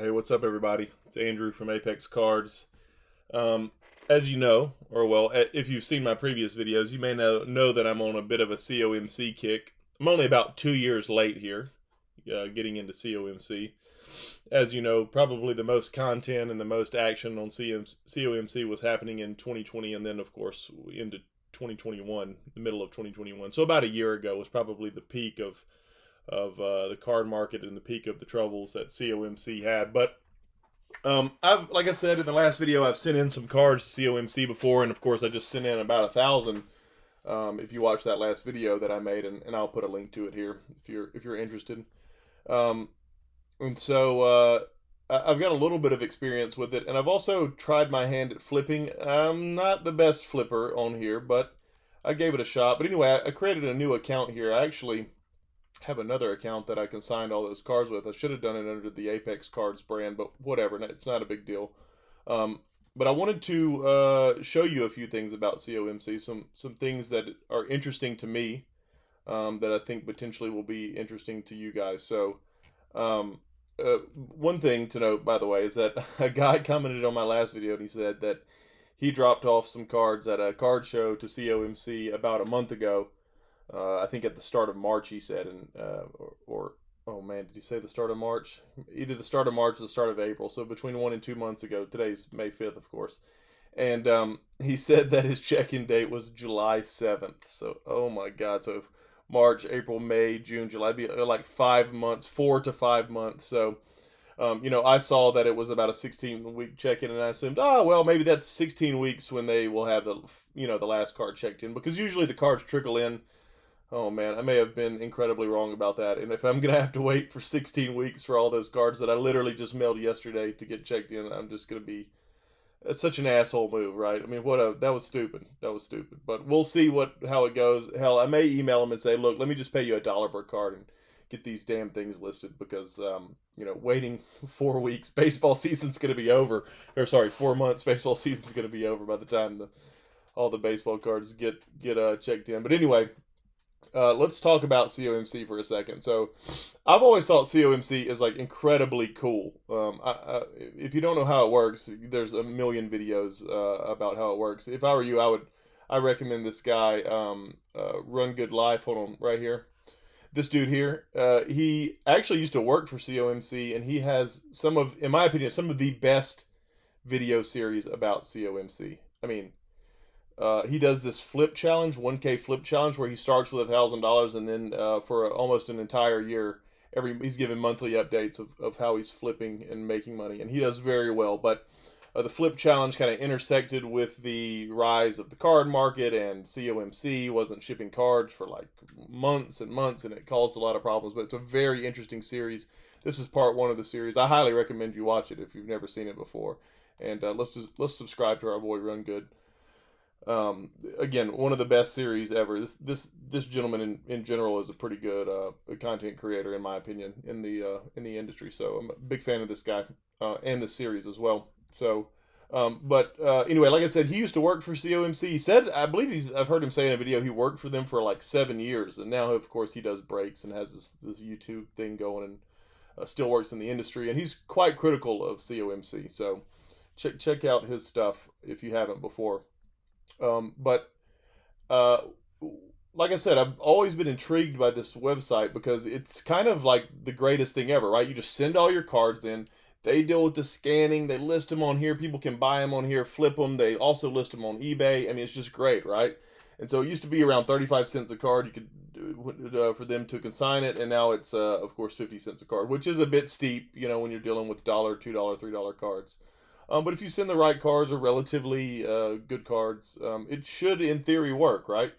Hey, what's up, everybody? It's Andrew from Apex Cards. Um, as you know, or well, if you've seen my previous videos, you may know that I'm on a bit of a COMC kick. I'm only about 2 years late here, getting into COMC. As you know, probably the most content and the most action on COMC was happening in 2020, and then of course into 2021, the middle of 2021. So about a year ago was probably the peak of the card market and the peak of the troubles that COMC had. But I've, like I said in the last video, I've sent in some cards to COMC before, and of course I just sent in about 1,000. If you watch that last video that I made, and I'll put a link to it here if you're interested. Um, and so I've got a little bit of experience with it, and I've also tried my hand at flipping. I'm not the best flipper on here, but I gave it a shot. But anyway, I created a new account here. I actually have another account that I can sign all those cards with. I should have done it under the Apex Cards brand, but whatever. It's not a big deal. Um, but I wanted to show you a few things about COMC, some things that are interesting to me, that I think potentially will be interesting to you guys. So, one thing to note, by the way, is that a guy commented on my last video and he said that he dropped off some cards at a card show to COMC about a month ago. I think at the start of March, he said, and or oh man, did he say the start of March? Either the start of March or the start of April. So between 1 and 2 months ago. Today's May 5th, of course. And he said that his check-in date was July 7th. So oh my God, so March, April, May, June, July, be like 5 months, 4 to 5 months. So I saw that it was about a 16-week check-in, and I assumed, oh well, maybe that's 16 weeks when they will have the last card checked in, because usually the cards trickle in. Oh man, I may have been incredibly wrong about that. And if I'm gonna have to wait for 16 weeks for all those cards that I literally just mailed yesterday to get checked in, I'm just gonna be. It's such an asshole move, right? I mean, that was stupid. That was stupid. But we'll see how it goes. Hell, I may email them and say, look, let me just pay you $1 per card and get these damn things listed, because waiting 4 weeks, baseball season's gonna be over. Or sorry, 4 months, baseball season's gonna be over by the time all the baseball cards get checked in. But anyway. Let's talk about COMC for a second. So, I've always thought COMC is like incredibly cool. If you don't know how it works, there's a million videos about how it works. If I were you, I recommend this guy, Run Good Life. Hold on, right here. This dude here, he actually used to work for COMC, and he has in my opinion, some of the best video series about COMC. I mean, he does this flip challenge, 1K flip challenge, where he starts with $1,000, and then for almost an entire year, he's giving monthly updates of how he's flipping and making money, and he does very well. But the flip challenge kind of intersected with the rise of the card market, and COMC wasn't shipping cards for like months and months, and it caused a lot of problems. But it's a very interesting series. This is part one of the series. I highly recommend you watch it if you've never seen it before. And let's subscribe to our boy Run Good. Again, one of the best series ever. This gentleman in general is a pretty good content creator, in my opinion, in the industry. So I'm a big fan of this guy and the series as well. So, but anyway, like I said, he used to work for COMC. He said, I believe I've heard him say in a video, he worked for them for like 7 years, and now of course he does breaks and has this YouTube thing going, and still works in the industry, and he's quite critical of COMC. So check out his stuff if you haven't before. But uh, like I said, I've always been intrigued by this website because it's kind of like the greatest thing ever, right? You just send all your cards in. They deal with the scanning. They list them on here. People can buy them on here, flip them. They also list them on eBay. I mean, it's just great, right? And so it used to be around 35 cents a card. You could for them to consign it, and now it's of course 50 cents a card, which is a bit steep, when you're dealing with $1, $2, $3 cards. But if you send the right cards, or relatively good cards, it should, in theory, work, right?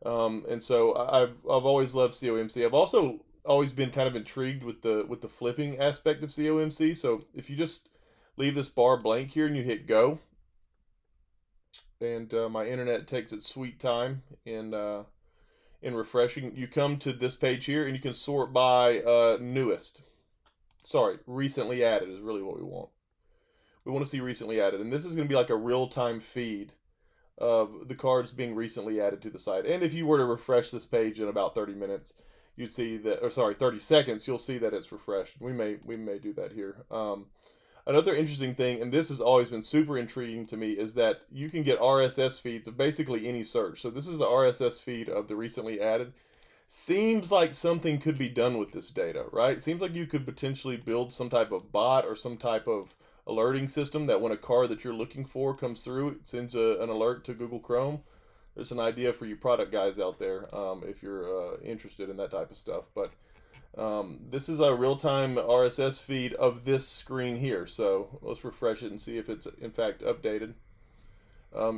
And so I've always loved COMC. I've also always been kind of intrigued with the flipping aspect of COMC. So if you just leave this bar blank here and you hit go, and my internet takes its sweet time in refreshing, you come to this page here, and you can sort by newest. Sorry, recently added is really what we want. We want to see recently added, and this is going to be like a real-time feed of the cards being recently added to the site. And if you were to refresh this page in about 30 minutes, you'd see that, or sorry, 30 seconds, you'll see that it's refreshed. We may do that here. Another interesting thing, and this has always been super intriguing to me, is that you can get RSS feeds of basically any search. So this is the RSS feed of the recently added. Seems like something could be done with this data, right? Seems like you could potentially build some type of bot or some type of alerting system that when a car that you're looking for comes through, it sends an alert to Google Chrome. There's an idea for you product guys out there, if you're interested in that type of stuff. But this is a real-time RSS feed of this screen here. So let's refresh it and see if it's in fact updated.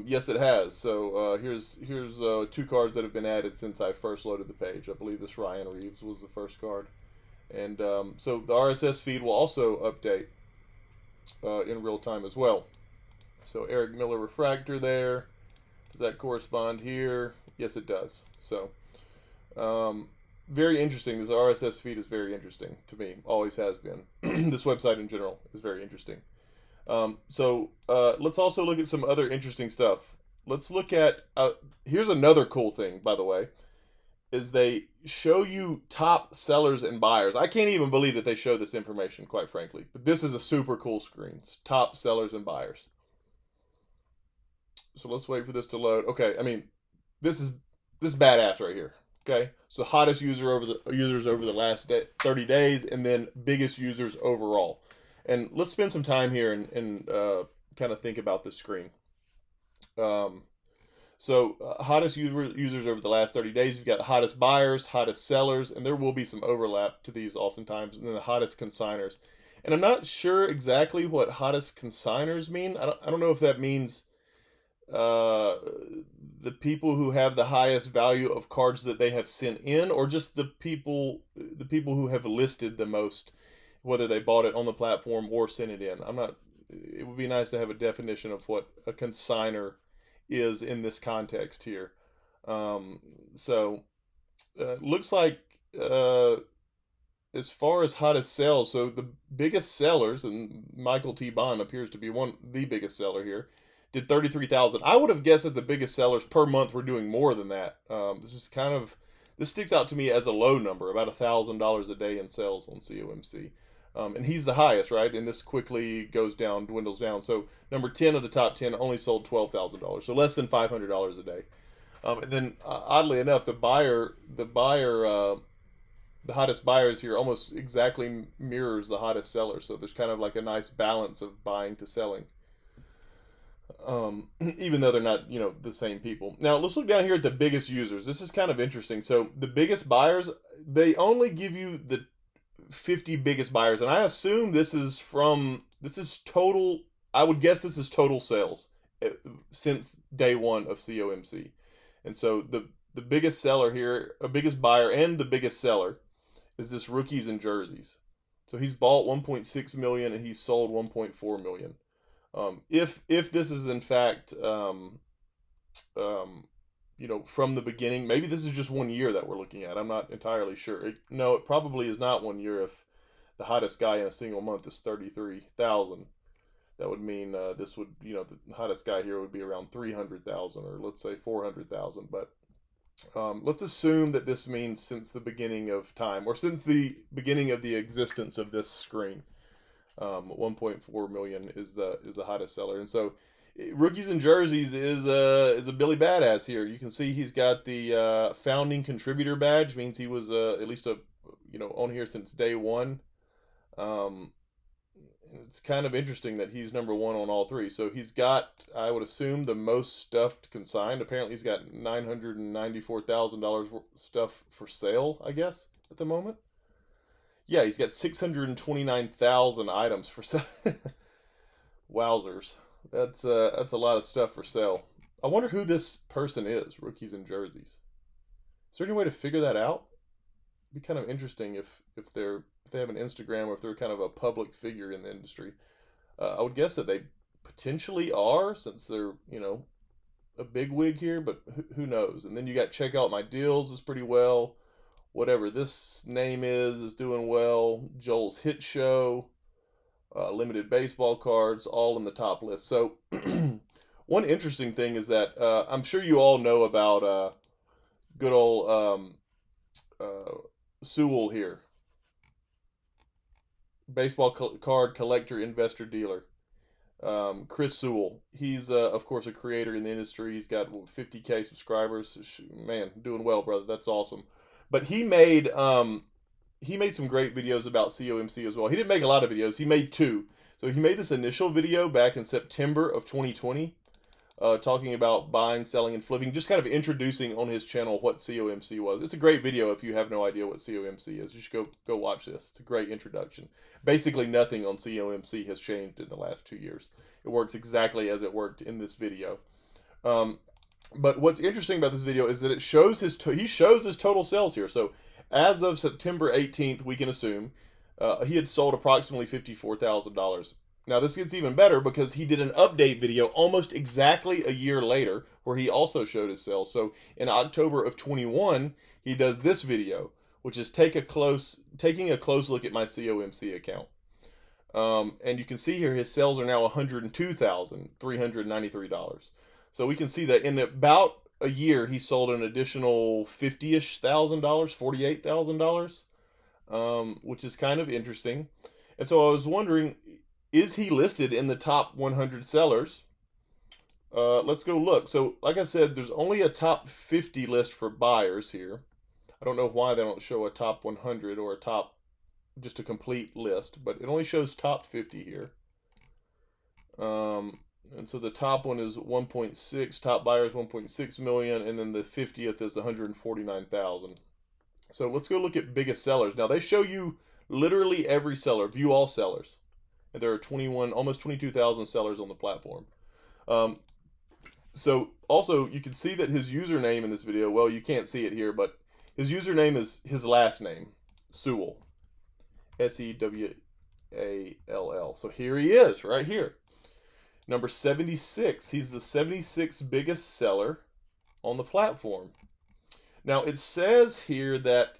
Yes, it has. So here's two cards that have been added since I first loaded the page. I believe this Ryan Reeves was the first card, and so the RSS feed will also update in real time as well. So Eric Miller refractor there. Does that correspond here? Yes, it does. So very interesting. This RSS feed is very interesting to me. Always has been. This website in general is very interesting. Let's also look at some other interesting stuff. Let's look at, here's another cool thing, by the way, is they show you top sellers and buyers. I can't even believe that they show this information, quite frankly. But this is a super cool screen. It's top sellers and buyers. So let's wait for this to load. Okay, I mean, this is badass right here. Okay, so hottest users over the last 30 days, and then biggest users overall. And let's spend some time here and kind of think about this screen. Hottest users over the last 30 days, you've got the hottest buyers, hottest sellers, and there will be some overlap to these oftentimes, and then the hottest consigners. And I'm not sure exactly what hottest consigners mean. I don't know if that means uh, the people who have the highest value of cards that they have sent in, or just the people who have listed the most, whether they bought it on the platform or sent it in. I'm not. It would be nice to have a definition of what a consigner is in this context here. Um, so looks like uh, as far as hottest sales, so the biggest sellers, and Michael T. Bond appears to be the biggest seller here, did 33,000. I would have guessed that the biggest sellers per month were doing more than that. This sticks out to me as a low number, about $1,000 a day in sales on COMC. And he's the highest, right? And this quickly goes down, dwindles down. So number 10 of the top 10 only sold $12,000, so less than $500 a day. And then oddly enough, the hottest buyers here almost exactly mirrors the hottest sellers. So there's kind of like a nice balance of buying to selling, even though they're not, the same people. Now let's look down here at the biggest users. This is kind of interesting. So the biggest buyers, they only give you the 50 biggest buyers, and I assume this is total. I would guess this is total sales since day one of COMC. And so the biggest seller here, a biggest buyer and the biggest seller, is this rookies and jerseys. So he's bought 1.6 million and he's sold 1.4 million. If this is in fact from the beginning, maybe this is just 1 year that we're looking at. I'm not entirely sure. No, it probably is not 1 year. If the hottest guy in a single month is 33,000, that would mean this would, the hottest guy here would be around 300,000, or let's say 400,000. But let's assume that this means since the beginning of time, or since the beginning of the existence of this screen. 1.4 million is the hottest seller, and so rookies and jerseys is a Billy Badass here. You can see he's got the founding contributor badge, means he was at least on here since day one. It's kind of interesting that he's number one on all three. So he's got, I would assume, the most stuff consigned. Apparently he's got $994,000 stuff for sale, I guess, at the moment. Yeah, he's got 629,000 items for sale. Wowzers. That's a lot of stuff for sale. I wonder who this person is, rookies and jerseys. Is there any way to figure that out? It'd be kind of interesting if they have an Instagram, or if they're kind of a public figure in the industry. I would guess that they potentially are, since they're a big wig here, but who knows? And then you got check out my deals is pretty well. Whatever this name is doing well. Joel's Hit Show, limited baseball cards, all in the top list. So one interesting thing is that I'm sure you all know about good old Sewell here, baseball card collector, investor, dealer. Chris Sewell. He's of course a creator in the industry. He's got 50K subscribers. Man, doing well, brother. That's awesome. But he made some great videos about COMC as well. He didn't make a lot of videos. He made two. So he made this initial video back in September of 2020, talking about buying, selling, and flipping, just kind of introducing on his channel what COMC was. It's a great video if you have no idea what COMC is. You should go watch this. It's a great introduction. Basically, nothing on COMC has changed in the last 2 years. It works exactly as it worked in this video. But what's interesting about this video is that it shows he shows his total sales here. So as of September 18th, we can assume he had sold approximately $54,000. Now this gets even better because he did an update video almost exactly a year later where he also showed his sales. So in October of 21, he does this video, which is taking a close look at my COMC account. And you can see here his sales are now $102,393. So we can see that in about a year he sold an additional $50-ish thousand, $48,000, which is kind of interesting. And so I was wondering, is he listed in the top 100 sellers? Let's go look. So like I said, there's only a top 50 list for buyers here. I don't know why they don't show a top 100 or just a complete list, but it only shows top 50 here. And so the top one is 1.6, top buyers 1.6 million, and then the 50th is 149,000. So let's go look at biggest sellers. Now they show you literally every seller, view all sellers. And there are almost 22,000 sellers on the platform. So also you can see that his username in this video, well, you can't see it here, but his username is his last name, Sewell. Sewall. So here he is, right here. Number 76. He's the 76th biggest seller on the platform. Now it says here that,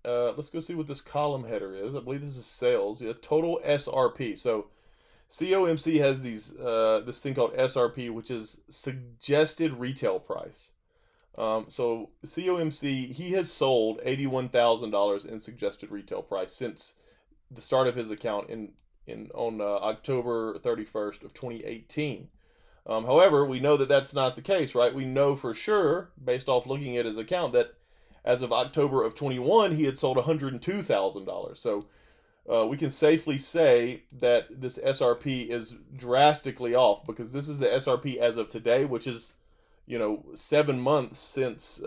let's go see what this column header is. I believe this is sales. Yeah, total SRP. So COMC has this thing called SRP, which is suggested retail price. So COMC, he has sold $81,000 in suggested retail price since the start of his account on October 31st of 2018. However, we know that that's not the case, right? We know for sure, based off looking at his account, that as of October of 21, he had sold $102,000. So we can safely say that this SRP is drastically off, because this is the SRP as of today, which is, 7 months since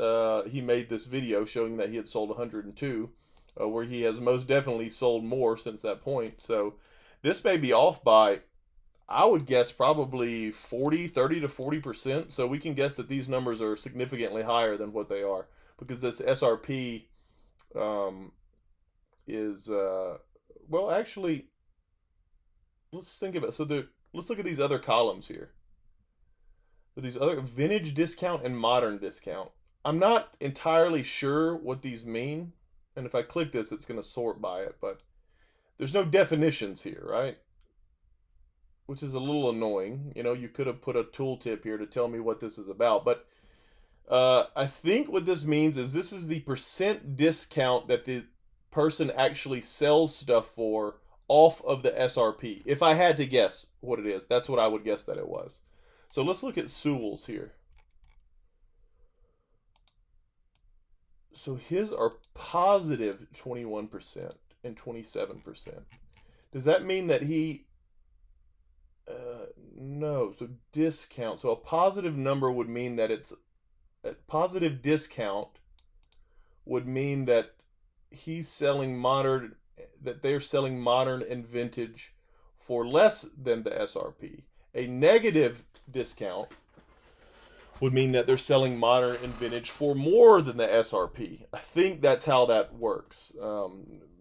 he made this video showing that he had sold 102, where he has most definitely sold more since that point. So this may be off by, I would guess, probably 30 to 40%. So we can guess that these numbers are significantly higher than what they are, because this SRP is, well, actually, let's think about it. So let's look at these other columns here. These other vintage discount and modern discount. I'm not entirely sure what these mean. And if I click this, it's going to sort by it, but there's no definitions here, right? Which is a little annoying. You could have put a tooltip here to tell me what this is about. But I think what this means is this is the percent discount that the person actually sells stuff for off of the SRP. If I had to guess what it is, that's what I would guess that it was. So let's look at Sewell's here. So his are positive 21% and 27%. Does that mean that he... no, so discount. So a positive number would mean that it's... A positive discount would mean that he's selling modern... that they're selling modern and vintage for less than the SRP. A negative discount would mean that they're selling modern and vintage for more than the SRP. I think that's how that works.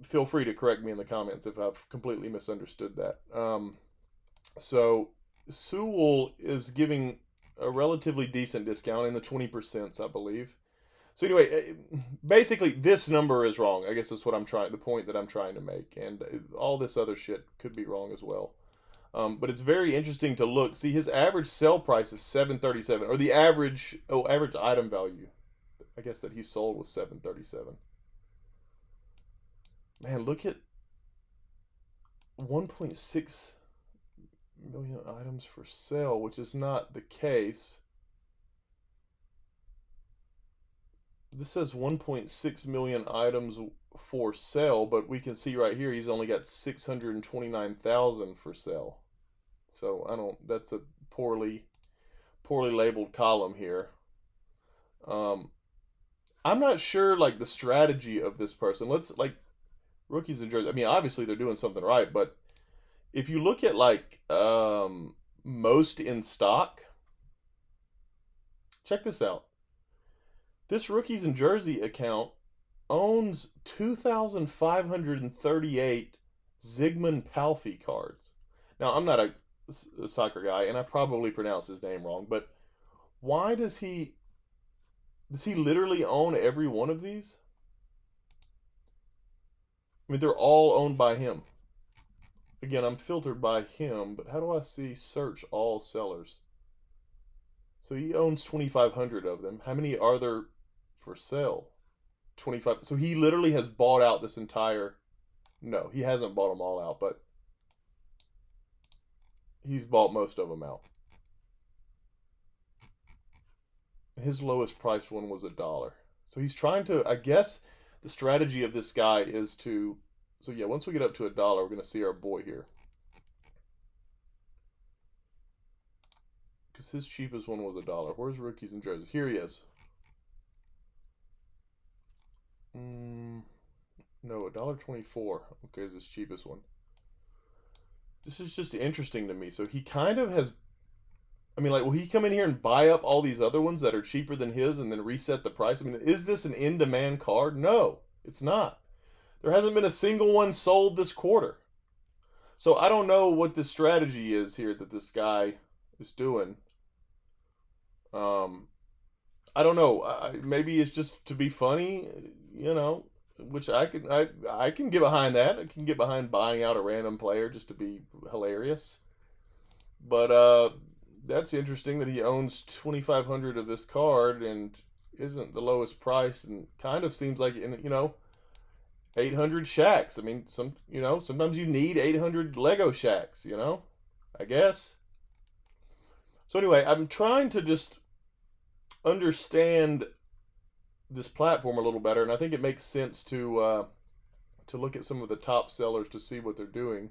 Feel free to correct me in the comments if I've completely misunderstood that. So Sewell is giving a relatively decent discount in the 20%, I believe. So anyway, basically this number is wrong. I guess that's what the point that I'm trying to make. And all this other shit could be wrong as well. But it's very interesting to look. See, his average sell price is $737, or the average item value, I guess, that he sold was $737. Man, look at 1.6 million items for sale, which is not the case. This says 1.6 million items for sale, but we can see right here he's only got 629,000 for sale. So I don't. That's a poorly labeled column here. Um, I'm not sure like the strategy of this person. Let's like rookies and jerseys. I mean, obviously they're doing something right, but if you look at like most in stock, check this out. This rookies and jersey account owns 2,538 Zygmunt Palffy cards. Now, I'm not a soccer guy, and I probably pronounced his name wrong, but why does he literally own every one of these? I mean, they're all owned by him. Again, I'm filtered by him, but how do I see search all sellers? So he owns 2,500 of them. How many are there for sale? 25. So he literally has bought out this entire. No, he hasn't bought them all out, but he's bought most of them out. His lowest priced one was $1. So he's trying to. I guess the strategy of this guy is to. So yeah, once we get up to $1, we're gonna see our boy here. Because his cheapest one was $1. Where's rookies and jerseys? Here he is. No, $1.24. Okay, is his cheapest one. This is just interesting to me. So he kind of has. I mean, like, will he come in here and buy up all these other ones that are cheaper than his and then reset the price? I mean, is this an in-demand card? No, it's not. There hasn't been a single one sold this quarter. So I don't know what the strategy is here that this guy is doing. I don't know. Maybe it's just to be funny, you know, which I can get behind that. I can get behind buying out a random player just to be hilarious. But that's interesting that he owns 2,500 of this card and isn't the lowest price, and kind of seems like 800 shacks. I mean, sometimes you need 800 Lego shacks. I guess. So anyway, I'm trying to just understand this platform a little better, and I think it makes sense to look at some of the top sellers to see what they're doing.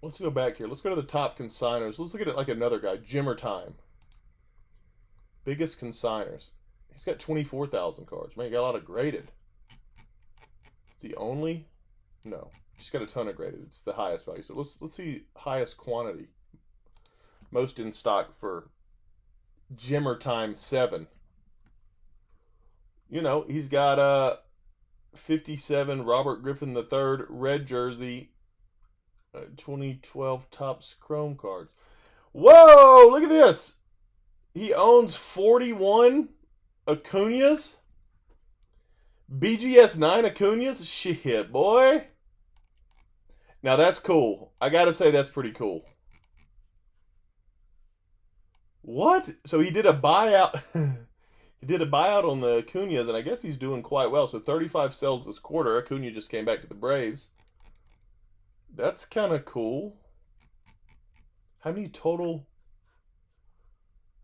Let's go back here. Let's go to the top consigners. Let's look at it like another guy, Jimmer Time. Biggest consigners. He's got 24,000 cards. Man, he got a lot of graded. Is he only? No, he's got a ton of graded. It's the highest value. So let's see highest quantity. Most in stock for Jimmer Time 7. He's got 57 Robert Griffin III red jersey, 2012 Topps Chrome cards. Whoa, look at this. He owns 41 Acuñas. BGS 9 Acuñas. Shit, boy. Now that's cool. I gotta say that's pretty cool. What? So he did a buyout. He did a buyout on the Acuñas, and I guess he's doing quite well. So 35 sells this quarter. Acuña just came back to the Braves. That's kind of cool. How many total?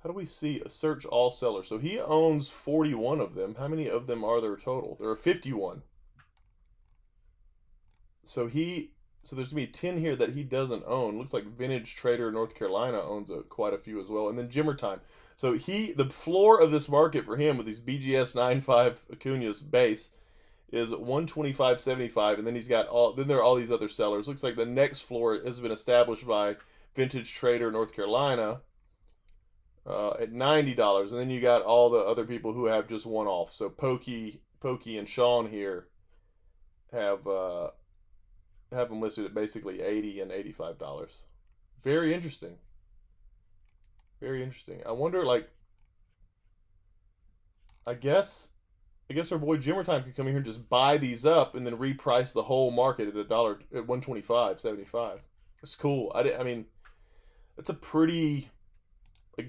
How do we see a search all sellers? So he owns 41 of them. How many of them are there total? There are 51. So there's gonna be 10 here that he doesn't own. Looks like Vintage Trader North Carolina owns quite a few as well. And then Jimmer Time. So the floor of this market for him with these BGS 9.5 Acuñas base is 125.75, and then then there are all these other sellers. Looks like the next floor has been established by Vintage Trader North Carolina at $90, and then you got all the other people who have just one off. So Pokey and Sean here have them listed at basically $80 and $85. Very interesting. Very interesting. I wonder, I guess our boy Jimmer Time could come in here and just buy these up and then reprice the whole market at $125.75. It's cool. I mean, it's a pretty,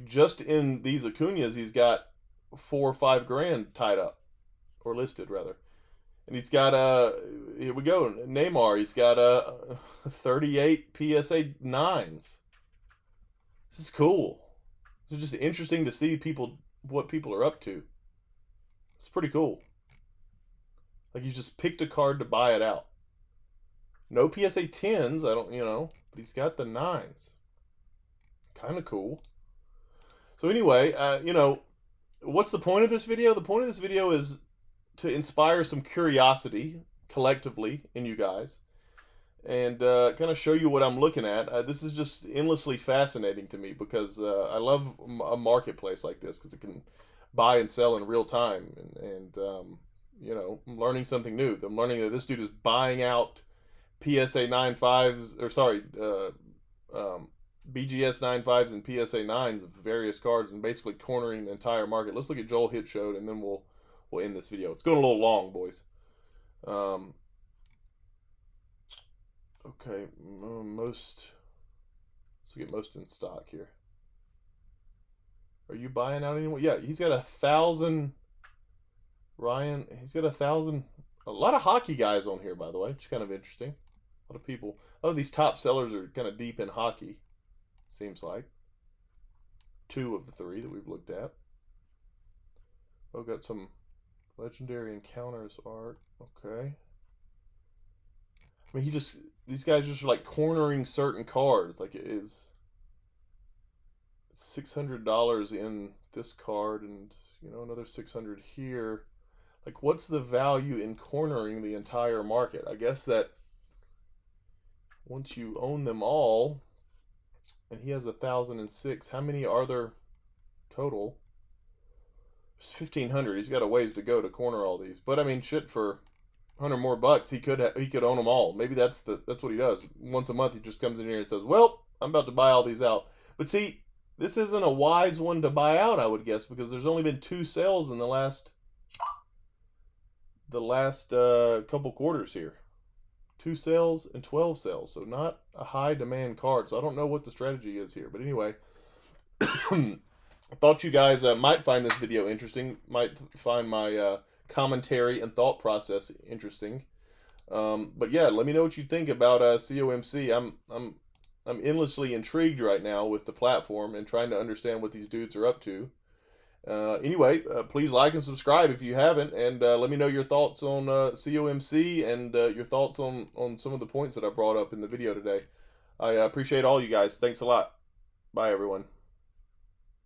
just in these Acuñas, he's got $4 or $5 grand tied up, or listed rather. And he's got here we go, Neymar. He's got 38 PSA 9s. This is cool. It's just interesting to see what people are up to. It's pretty cool. Like, he's just picked a card to buy it out. No PSA 10s, I don't, but he's got the 9s. Kind of cool. So anyway, what's the point of this video? The point of this video is to inspire some curiosity collectively in you guys, and kind of show you what I'm looking at. This is just endlessly fascinating to me because I love a marketplace like this because it can buy and sell in real time, and I'm learning something new. I'm learning that this dude is buying out PSA 95s, or sorry, BGS 95s and PSA 9s of various cards, and basically cornering the entire market. Let's look at Joel Hit Showed, and then we'll end this video. It's going a little long, boys. Okay, let's get most in stock here. Are you buying out anymore? Yeah, he's got 1,000. Ryan, he's got 1,000. A lot of hockey guys on here, by the way, which is kind of interesting. A lot of people, a lot of these top sellers are kind of deep in hockey, seems like. 2 of the 3 that we've looked at. Oh, got some Legendary Encounters art. Okay. I mean, these guys just are like cornering certain cards. Like, it is $600 in this card, and another 600 here. Like, what's the value in cornering the entire market? I guess that once you own them all, and he has 1,006, how many are there total? There's 1,500. He's got a ways to go to corner all these. But I mean, shit, for 100 more bucks, he could own them all. Maybe that's what he does. Once a month, he just comes in here and says, "Well, I'm about to buy all these out." But see, this isn't a wise one to buy out, I would guess, because there's only been 2 sales in the last couple quarters here. 2 sales and 12 sales, so not a high demand card. So I don't know what the strategy is here, but anyway, I thought you guys might find this video interesting, might find my commentary and thought process interesting. But yeah, let me know what you think about COMC. I'm endlessly intrigued right now with the platform and trying to understand what these dudes are up to. Anyway, please like and subscribe if you haven't, and let me know your thoughts on COMC and your thoughts on some of the points that I brought up in the video today. I appreciate all you guys. Thanks a lot. Bye, everyone.